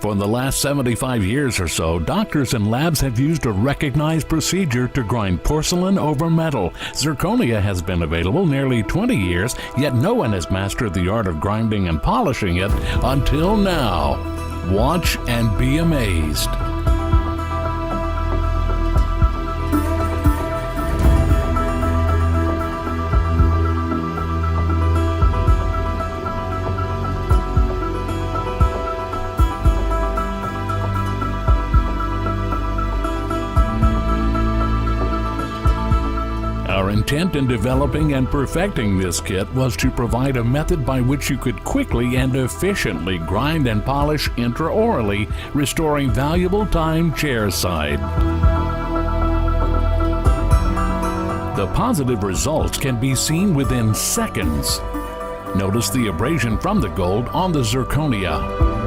For the last 75 years or so, doctors and labs have used a recognized procedure to grind porcelain over metal. Zirconia has been available nearly 20 years, yet no one has mastered the art of grinding and polishing it until now. Watch and be amazed. Our intent in developing and perfecting this kit was to provide a method by which you could quickly and efficiently grind and polish intraorally, restoring valuable time chairside. The positive results can be seen within seconds. Notice the abrasion from the gold on the zirconia.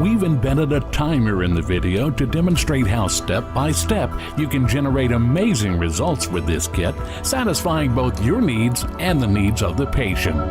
We've invented a timer in the video to demonstrate how step by step you can generate amazing results with this kit, satisfying both your needs and the needs of the patient.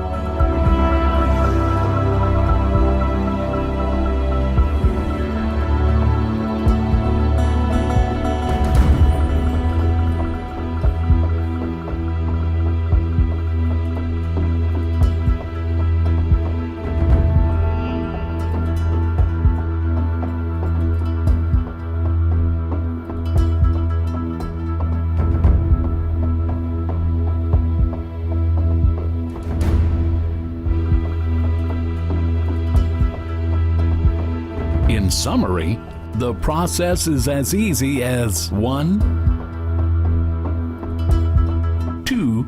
In summary, the process is as easy as 1, 2,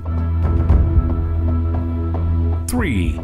3.